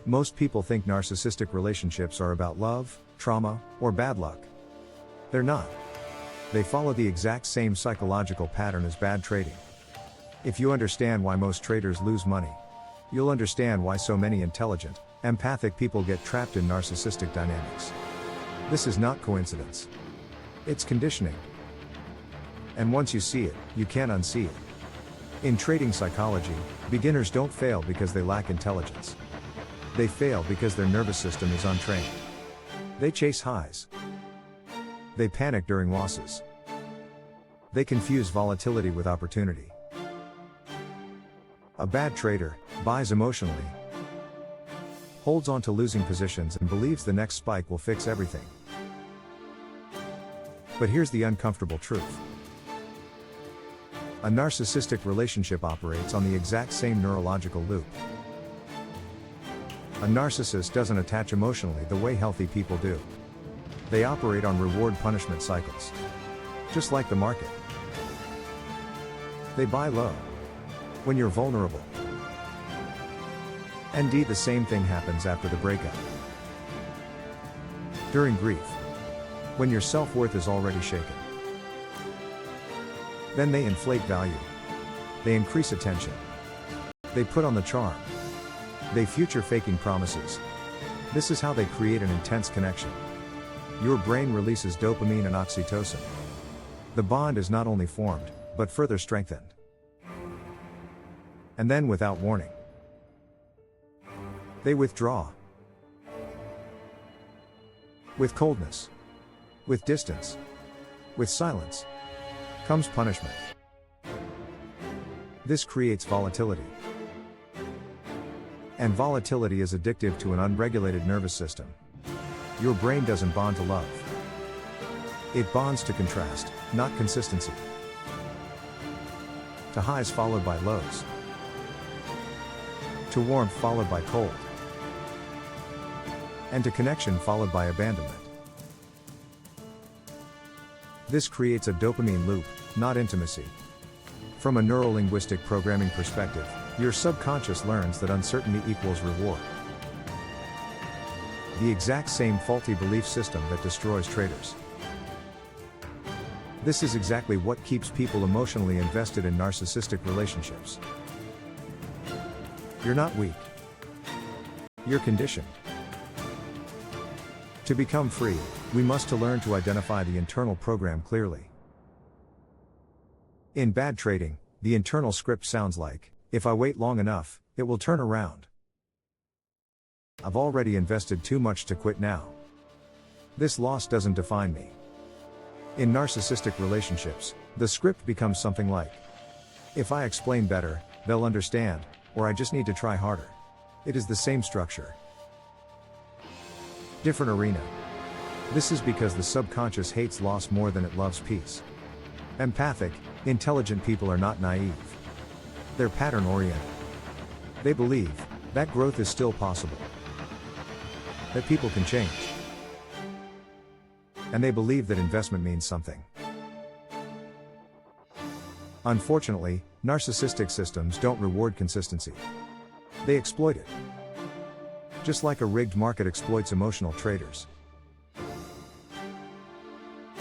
Most people think narcissistic relationships are about love, trauma, or bad luck. They're not. They follow the exact same psychological pattern as bad trading. If you understand why most traders lose money, you'll understand why so many intelligent, empathic people get trapped in narcissistic dynamics. This is not coincidence. It's conditioning. And once you see it, you can't unsee it. In trading psychology, beginners don't fail because they lack intelligence. They fail because their nervous system is untrained. They chase highs. They panic during losses. They confuse volatility with opportunity. A bad trader buys emotionally, holds on to losing positions, and believes the next spike will fix everything. But here's the uncomfortable truth. A narcissistic relationship operates on the exact same neurological loop. A narcissist doesn't attach emotionally the way healthy people do. They operate on reward-punishment cycles. Just like the market. They buy low when you're vulnerable. And the same thing happens after the breakup. During grief. When your self-worth is already shaken. Then they inflate value. They increase attention. They put on the charm. They future-faking promises. This is how they create an intense connection. Your brain releases dopamine and oxytocin. The bond is not only formed, but further strengthened. And then, without warning, they withdraw. With coldness, with distance, with silence, comes punishment. This creates volatility. And volatility is addictive to an unregulated nervous system. Your brain doesn't bond to love. It bonds to contrast, not consistency. To highs followed by lows. To warmth followed by cold. And to connection followed by abandonment. This creates a dopamine loop, not intimacy. From a neurolinguistic programming perspective, your subconscious learns that uncertainty equals reward. The exact same faulty belief system that destroys traders. This is exactly what keeps people emotionally invested in narcissistic relationships. You're not weak. You're conditioned. To become free, we must learn to identify the internal program clearly. In bad trading, the internal script sounds like, if I wait long enough, it will turn around. I've already invested too much to quit now. This loss doesn't define me. In narcissistic relationships, the script becomes something like, if I explain better, they'll understand, or I just need to try harder. It is the same structure. Different arena. This is because the subconscious hates loss more than it loves peace. Empathic, intelligent people are not naive. They're pattern-oriented. They believe that growth is still possible. That people can change. And they believe that investment means something. Unfortunately, narcissistic systems don't reward consistency. They exploit it. Just like a rigged market exploits emotional traders.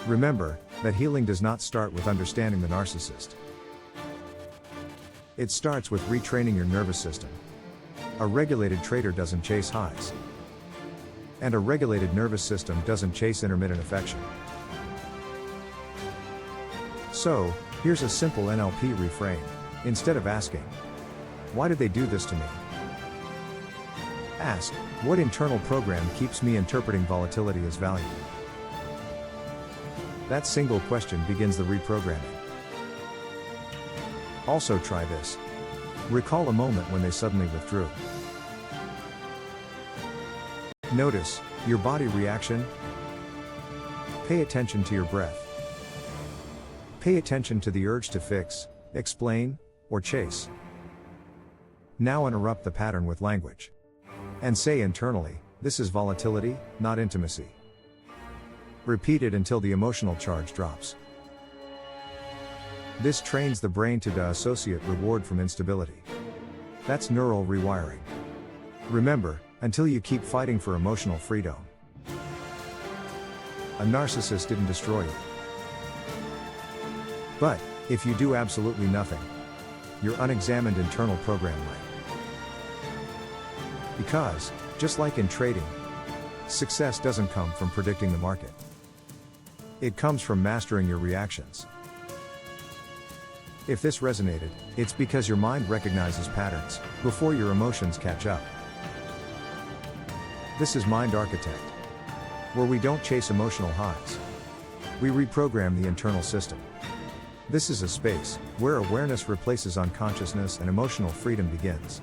Remember that healing does not start with understanding the narcissist. It starts with retraining your nervous system. A regulated trader doesn't chase highs. And a regulated nervous system doesn't chase intermittent affection. So, here's a simple NLP reframe. Instead of asking, why did they do this to me? Ask, what internal program keeps me interpreting volatility as value? That single question begins the reprogramming. Also try this. Recall a moment when they suddenly withdrew. Notice your body reaction. Pay attention to your breath. Pay attention to the urge to fix, explain, or chase. Now interrupt the pattern with language. And say internally, this is volatility, not intimacy. Repeat it until the emotional charge drops. This trains the brain to associate reward from instability. That's neural rewiring. Remember, until you keep fighting for emotional freedom. A narcissist didn't destroy you. But, if you do absolutely nothing, your unexamined internal program might. Because, just like in trading, success doesn't come from predicting the market. It comes from mastering your reactions. If this resonated, it's because your mind recognizes patterns before your emotions catch up. This is Mind Architect, where we don't chase emotional highs. We reprogram the internal system. This is a space where awareness replaces unconsciousness and emotional freedom begins.